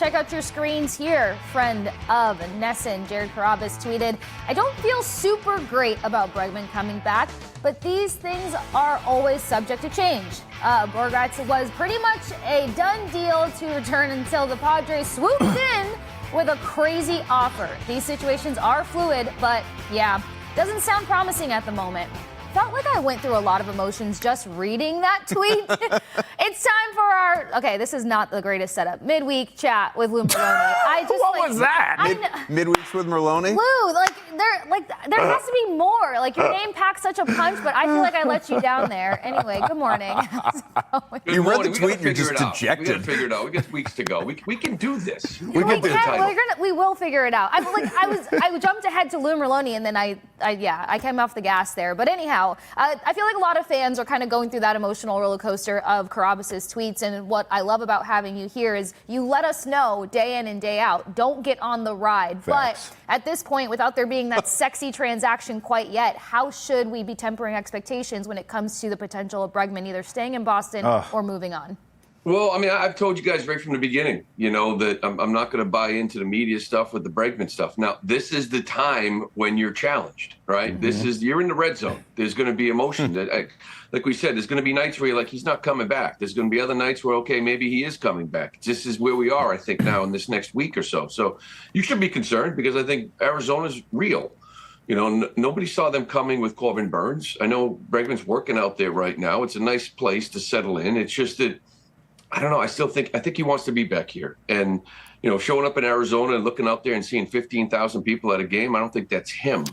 check out your screens here. Friend of NESN, Jared Carabas, tweeted, I don't feel super great about Bregman coming back, but these things are always subject to change. Borgatz was pretty much a done deal to return until the Padres swooped in with a crazy offer. These situations are fluid, but yeah, doesn't sound promising at the moment. Felt like I went through a lot of emotions just reading that tweet. It's time for our, okay, this is not the greatest setup, midweek chat with Lou Merloni. What was that? Midweeks with Merloni? Lou, there has to be more. Like, your name packs such a punch, but I feel like I let you down there. Anyway, good morning. You read the tweet and you're just dejected. We got to figure it out. We got weeks to go. We can do this. We will figure it out. I jumped ahead to Lou Merloni, and then I came off the gas there. But anyhow, I feel like a lot of fans are kind of going through that emotional roller coaster of Carabas's tweets, and what I love about having you here is you let us know day in and day out. Don't get on the ride. Facts. But at this point, without there being that sexy transaction quite yet, how should we be tempering expectations when it comes to the potential of Bregman either staying in Boston or moving on? Well, I mean, I've told you guys right from the beginning, that I'm not going to buy into the media stuff with the Bregman stuff. Now, this is the time when you're challenged, right? Mm-hmm. You're in the red zone. There's going to be emotion. Like we said, there's going to be nights where you're like, he's not coming back. There's going to be other nights where, okay, maybe he is coming back. This is where we are, I think, now in this next week or so. So you should be concerned because I think Arizona's real. Nobody saw them coming with Corbin Burns. I know Bregman's working out there right now. It's a nice place to settle in. It's just that, I don't know. I think he wants to be back here. And, showing up in Arizona and looking out there and seeing 15,000 people at a game, I don't think that's him.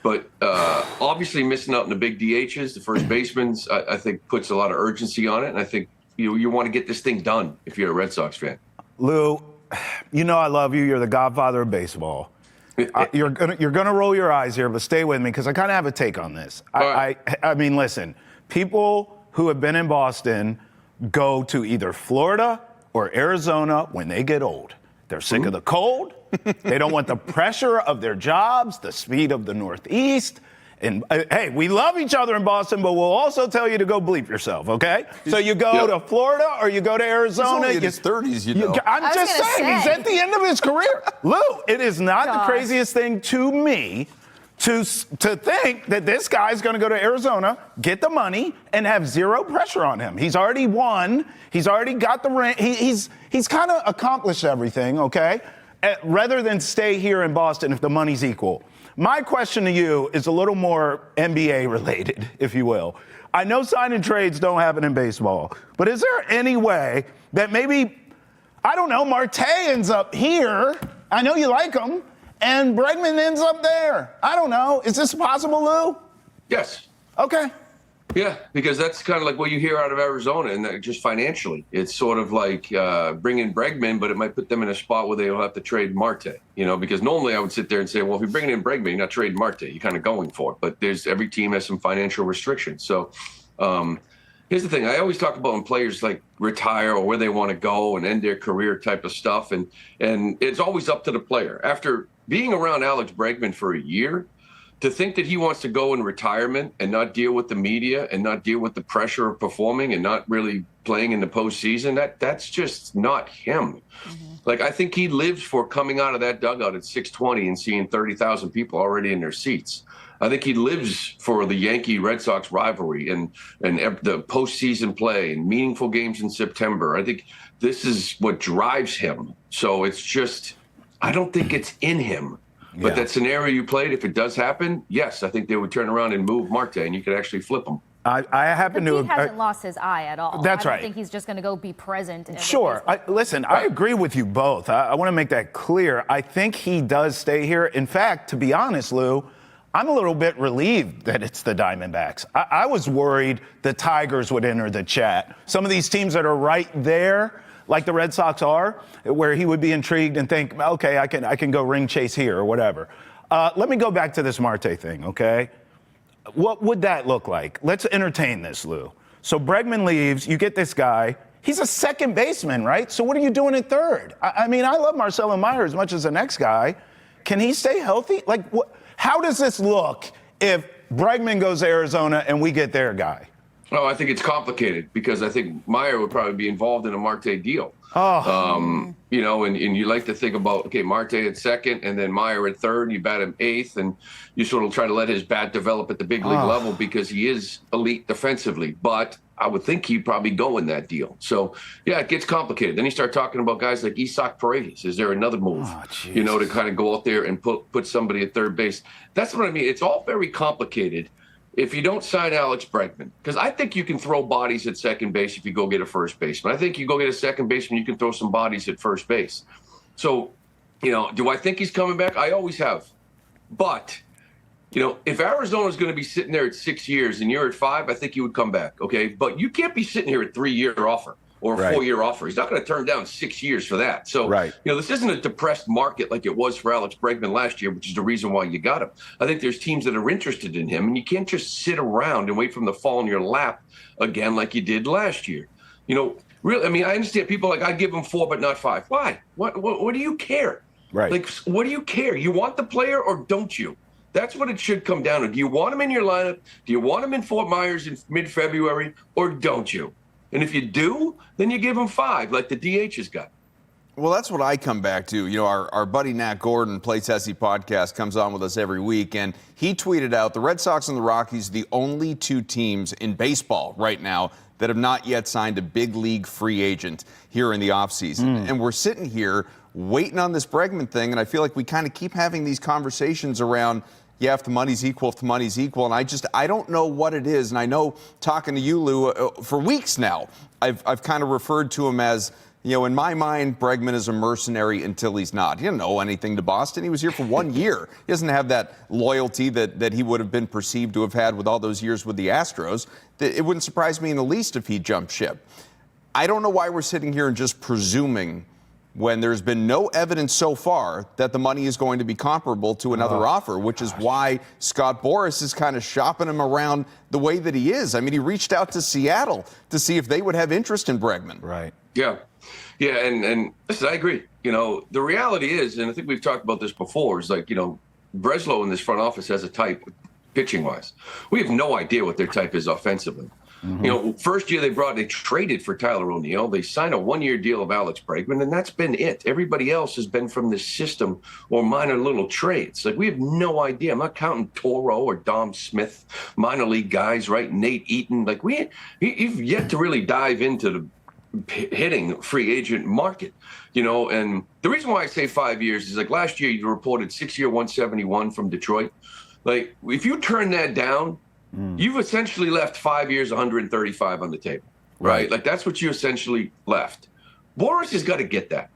But obviously missing out on the big DHs, the first basemen, I think puts a lot of urgency on it. And I think you want to get this thing done if you're a Red Sox fan. Lou, I love you. You're the godfather of baseball. You're gonna roll your eyes here, but stay with me because I kind of have a take on this. I mean, listen, people who have been in Boston go to either Florida or Arizona when they get old. They're sick of the cold. They don't want the pressure of their jobs, the speed of the Northeast. And hey, we love each other in Boston, but we'll also tell you to go bleep yourself, okay? So you go to Florida or you go to Arizona. He's only in his 30s, I'm just saying, he's at the end of his career. Lou, it is not the craziest thing to me to think that this guy's going to go to Arizona, get the money, and have zero pressure on him. He's already won. He's already got the ring. He's kind of accomplished everything, okay? Rather than stay here in Boston if the money's equal. My question to you is a little more NBA related, if you will. I know sign and trades don't happen in baseball, but is there any way that maybe, I don't know, Marte ends up here? I know you like him. And Bregman ends up there. I don't know. Is this possible, Lou? Yes. Okay. Yeah, because that's kind of like what you hear out of Arizona, and just financially. It's sort of like bringing Bregman, but it might put them in a spot where they'll have to trade Marte, because normally I would sit there and say, well, if you're bringing in Bregman, you're not trading Marte. You're kind of going for it. But every team has some financial restrictions. So here's the thing. I always talk about when players like retire or where they want to go and end their career type of stuff. And it's always up to the player. After being around Alex Bregman for a year, to think that he wants to go in retirement and not deal with the media and not deal with the pressure of performing and not really playing in the postseason, that's just not him. Mm-hmm. Like, I think he lives for coming out of that dugout at 6:20 and seeing 30,000 people already in their seats. I think he lives for the Yankee-Red Sox rivalry and the postseason play and meaningful games in September. I think this is what drives him. So it's just, I don't think it's in him. But that scenario you played, if it does happen, yes, I think they would turn around and move Marte, and you could actually flip him. He hasn't lost his eye at all. That's right. I don't think he's just going to go be present. Sure. I agree with you both. I want to make that clear. I think he does stay here. In fact, to be honest, Lou, I'm a little bit relieved that it's the Diamondbacks. I was worried the Tigers would enter the chat. Some of these teams that are right there, like the Red Sox are, where he would be intrigued and think, okay, I can go ring chase here or whatever. Let me go back to this Marte thing, okay? What would that look like? Let's entertain this, Lou. So Bregman leaves, you get this guy. He's a second baseman, right? So what are you doing at third? I mean, I love Marcelo Meyer as much as the next guy. Can he stay healthy? Like, how does this look if Bregman goes to Arizona and we get their guy? Oh, I think it's complicated because I think Meyer would probably be involved in a Marte deal. You know, and you like to think about, okay, Marte at second and then Meyer at third, and you bat him eighth, and you sort of try to let his bat develop at the big league level because he is elite defensively. But I would think he'd probably go in that deal. So, yeah, it gets complicated. Then you start talking about guys like Isaac Paredes. Is there another move, you know, to kind of go out there and put somebody at third base? That's what I mean. It's all very complicated if you don't sign Alex Bregman, because I think you can throw bodies at second base if you go get a first baseman. I think you go get a second baseman, you can throw some bodies at first base. So, you know, do I think he's coming back? I always have. But, you know, if Arizona's going to be sitting there at 6 years and you're at 5, I think he would come back, okay? But you can't be sitting here at 3-year offer or a 4-year offer. He's not going to turn down 6 years for that. So, you know, this isn't a depressed market like it was for Alex Bregman last year, which is the reason why you got him. I think there's teams that are interested in him, and you can't just sit around and wait for him to fall in your lap again like you did last year. You know, really, I mean, I understand people like, I'd give him 4 but not 5. Why? What do you care? Like, what do you care? You want the player or don't you? That's what it should come down to. Do you want him in your lineup? Do you want him in Fort Myers in mid-February, or don't you? And if you do, then you give him 5, like the DH has got. Well, that's what I come back to. You know, our buddy Nat Gordon, Play Tessie podcast, comes on with us every week, and he tweeted out the Red Sox and the Rockies, the only 2 teams in baseball right now that have not yet signed a big league free agent here in the offseason. And we're sitting here waiting on this Bregman thing, and I feel like we kind of keep having these conversations around, yeah, if the money's equal, and I don't know what it is. And I know, talking to you, Lou, for weeks now, I've kind of referred to him as, you know, in my mind, Bregman is a mercenary until he's not. He didn't owe anything to Boston. He was here for 1 year. He doesn't have that loyalty that he would have been perceived to have had with all those years with the Astros. It wouldn't surprise me in the least if he jumped ship. I don't know why we're sitting here and just presuming, when there's been no evidence so far that the money is going to be comparable to another offer, which is why Scott Boras is kind of shopping him around the way that he is. I mean, he reached out to Seattle to see if they would have interest in Bregman. Yeah, and listen, I agree. You know, the reality is, and I think we've talked about this before, is like, you know, Breslow in this front office has a type pitching-wise. We have no idea what their type is offensively. You know, first year they traded for Tyler O'Neill. They signed a 1-year deal of Alex Bregman, and that's been it. Everybody else has been from this system or minor little trades. Like, we have no idea. I'm not counting Toro or Dom Smith, minor league guys, right? Nate Eaton. Like, you've yet to really dive into the hitting free agent market, you know. And the reason why I say 5 years is, like, last year you reported 6-year 171 from Detroit. Like, if you turn that down, you've essentially left 5 years, 135 on the table, right? Like, that's what you essentially left. Boras has got to get that.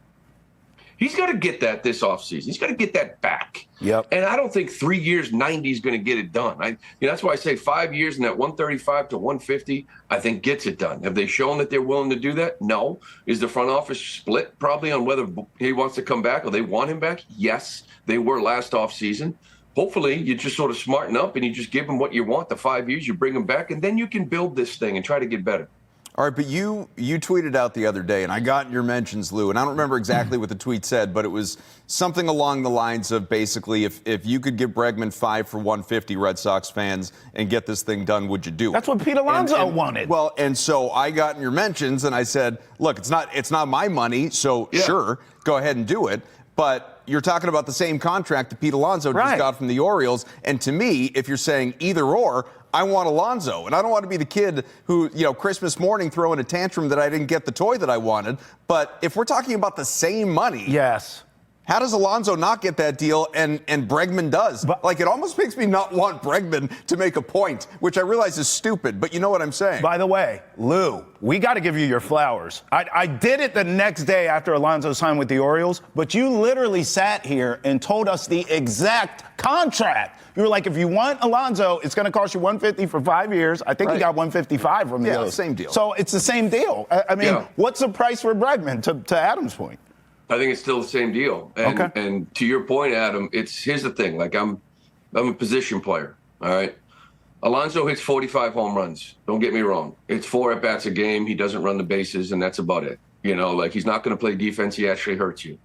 He's got to get that this offseason. He's got to get that back. And I don't think 3 years, 90 is going to get it done. You know, that's why I say 5 years and that 135 to 150, I think gets it done. Have they shown that they're willing to do that? No. Is the front office split probably on whether he wants to come back or they want him back? Yes, they were last offseason. Hopefully, you just sort of smarten up and you just give them what you want, the 5 years, you bring them back, and then you can build this thing and try to get better. All right, but you tweeted out the other day, and I got your mentions, Lou, and I don't remember exactly what the tweet said, but it was something along the lines of basically, if you could give Bregman 5 for 150, Red Sox fans, and get this thing done, would you do it? That's what Pete Alonso wanted. Well, and so I got in your mentions, and I said, look, it's not my money, so sure, go ahead and do it. But you're talking about the same contract that Pete Alonso just got from the Orioles. And to me, if you're saying either or, I want Alonso. And I don't want to be the kid who, you know, Christmas morning throwing a tantrum that I didn't get the toy that I wanted. But if we're talking about the same money. How does Alonso not get that deal and Bregman does? But, like, it almost makes me not want Bregman to make a point, which I realize is stupid, but you know what I'm saying. By the way, Lou, we got to give you your flowers. I did it the next day after Alonso signed with the Orioles, but you literally sat here and told us the exact contract. You were like, if you want Alonso, it's going to cost you $150 for 5 years. I think he got $155 from the Orioles. Same deal. So it's the same deal. I mean, what's the price for Bregman, to Adam's point? I think it's still the same deal. And to your point, Adam, here's the thing. Like, I'm a position player, all right? Alonso hits 45 home runs. Don't get me wrong. It's 4 at-bats a game. He doesn't run the bases, and that's about it. Like he's not going to play defense. He actually hurts you.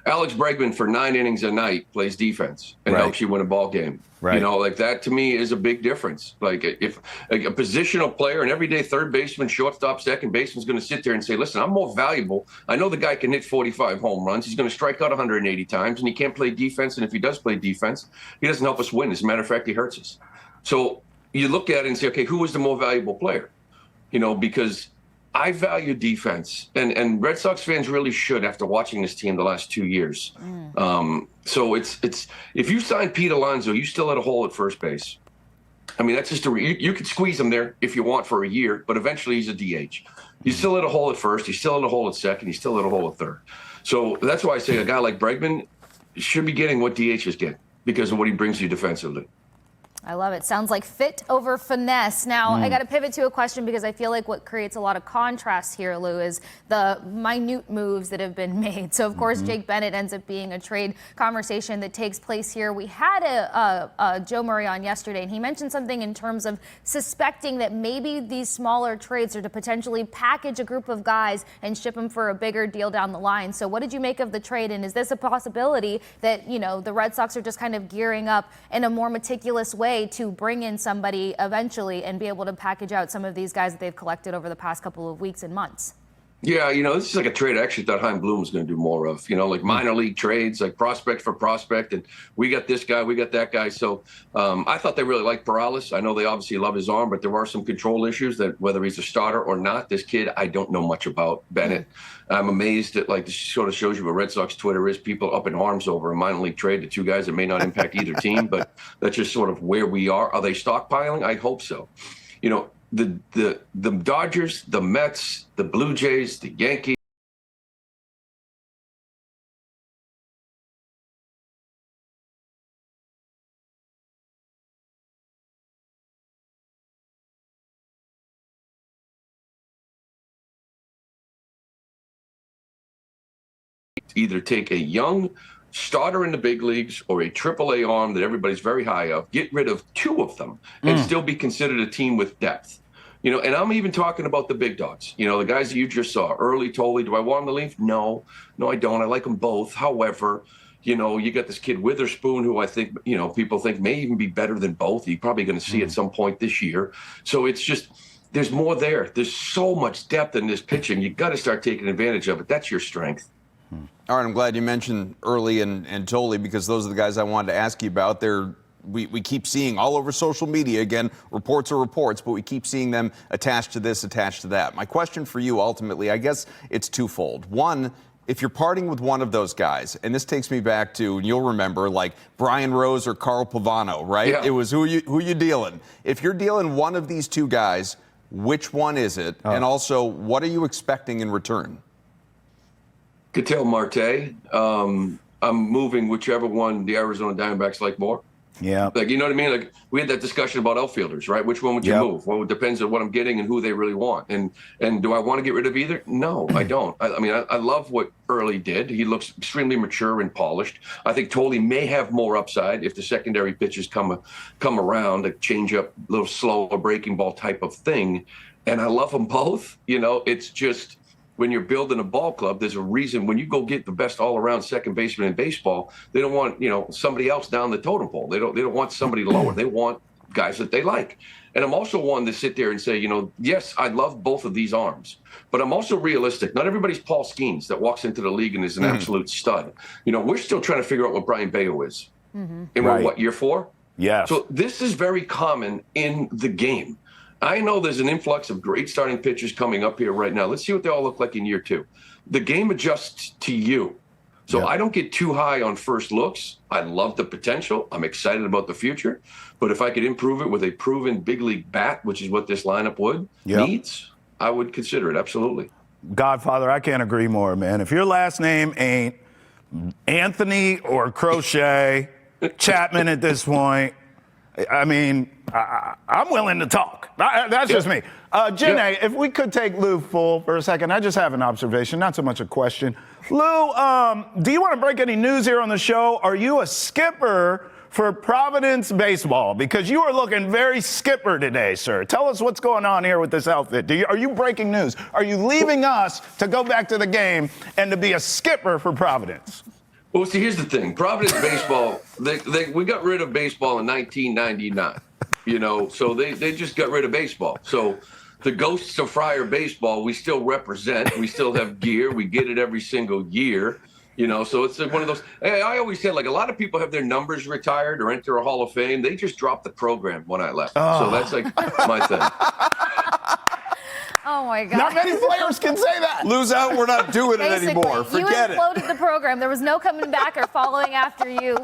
Alex Bregman for 9 innings a night plays defense and helps you win a ball game. Right. Like that to me is a big difference. Like if a positional player, an everyday third baseman, shortstop, second baseman's going to sit there and say, listen, I'm more valuable. I know the guy can hit 45 home runs. He's going to strike out 180 times, and he can't play defense. And if he does play defense, he doesn't help us win. As a matter of fact, he hurts us. So you look at it and say, okay, who is the more valuable player? Because I value defense, and Red Sox fans really should after watching this team the last 2 years. So it's if you sign Pete Alonso, you still had a hole at first base. I mean, that's just you could squeeze him there if you want for a year, but eventually he's a DH. You still had a hole at first, you still had a hole at second, you still had a hole at third. So that's why I say a guy like Bregman should be getting what DHs get because of what he brings you defensively. I love it. Sounds like fit over finesse. Now, I got to pivot to a question because I feel like what creates a lot of contrast here, Lou, is the minute moves that have been made. So, of course, Jake Bennett ends up being a trade conversation that takes place here. We had a Joe Murray on yesterday, and he mentioned something in terms of suspecting that maybe these smaller trades are to potentially package a group of guys and ship them for a bigger deal down the line. So what did you make of the trade, and is this a possibility that, the Red Sox are just kind of gearing up in a more meticulous way to bring in somebody eventually and be able to package out some of these guys that they've collected over the past couple of weeks and months? Yeah, this is like a trade I actually thought Chaim Bloom was going to do more of, like minor league trades, like prospect for prospect. And we got this guy, we got that guy. So I thought they really liked Perales. I know they obviously love his arm, but there are some control issues that whether he's a starter or not, this kid, I don't know much about Bennett. I'm amazed at, this sort of shows you what Red Sox Twitter is, people up in arms over a minor league trade to two guys that may not impact either team, but that's just sort of where we are. Are they stockpiling? I hope so. The Dodgers, the Mets, the Blue Jays, the Yankees. Either take a young starter in the big leagues or a AAA arm that everybody's very high of, get rid of 2 of them and still be considered a team with depth. And I'm even talking about the big dogs, the guys that you just saw, Early, Tolley. Do I want them to leave? No, I don't. I like them both. However, you got this kid Witherspoon, who I think, people think may even be better than both. You're probably going to see at some point this year. So it's just, there's more there. There's so much depth in this pitching. You got to start taking advantage of it. That's your strength. All right, I'm glad you mentioned Early and Tolley because those are the guys I wanted to ask you about. We keep seeing all over social media, again, reports are reports, but we keep seeing them attached to this, attached to that. My question for you, ultimately, I guess it's twofold. One, if you're parting with one of those guys, and this takes me back to, and you'll remember, like Brian Rose or Carl Pavano, right? Yeah. It was who you dealing. If you're dealing one of these two guys, which one is it? And also, what are you expecting in return? Ketel Marte. I'm moving whichever one the Arizona Diamondbacks like more. Yeah. You know what I mean? Like we had that discussion about outfielders, right? Which one would you move? Well, it depends on what I'm getting and who they really want. And do I want to get rid of either? No, I don't. I love what Early did. He looks extremely mature and polished. I think Tolley may have more upside if the secondary pitches come around, a change up, a little slower breaking ball type of thing. And I love them both. It's just, when you're building a ball club, there's a reason when you go get the best all-around second baseman in baseball, they don't want, somebody else down the totem pole. They don't want somebody lower. They want guys that they like. And I'm also one to sit there and say, yes, I love both of these arms, but I'm also realistic. Not everybody's Paul Skeens that walks into the league and is an absolute stud. We're still trying to figure out what Brian Bayo is. And we're what, year 4? Yeah. So this is very common in the game. I know there's an influx of great starting pitchers coming up here right now. Let's see what they all look like in year 2. The game adjusts to you. So I don't get too high on first looks. I love the potential. I'm excited about the future. But if I could improve it with a proven big league bat, which is what this lineup needs, I would consider it. Absolutely. Godfather, I can't agree more, man. If your last name ain't Anthony or Crochet, Chapman at this point, I'm willing to talk. That's just me. Jenny, if we could take Lou full for a second. I just have an observation, not so much a question. Lou, do you want to break any news here on the show? Are you a skipper for Providence baseball? Because you are looking very skipper today, sir. Tell us what's going on here with this outfit. Are you breaking news? Are you leaving us to go back to the game and to be a skipper for Providence? Well, see, here's the thing. Providence baseball, we got rid of baseball in 1999, so they just got rid of baseball. So the ghosts of Friar baseball, we still represent. We still have gear. We get it every single year, so it's one of those. I always said, like, a lot of people have their numbers retired or enter a Hall of Fame. They just dropped the program when I left. So that's like my thing. Oh, my God. Not many players can say that. Lose out, we're not doing it Basically, anymore. Forget you it. imploded the program. There was no coming back or following after you.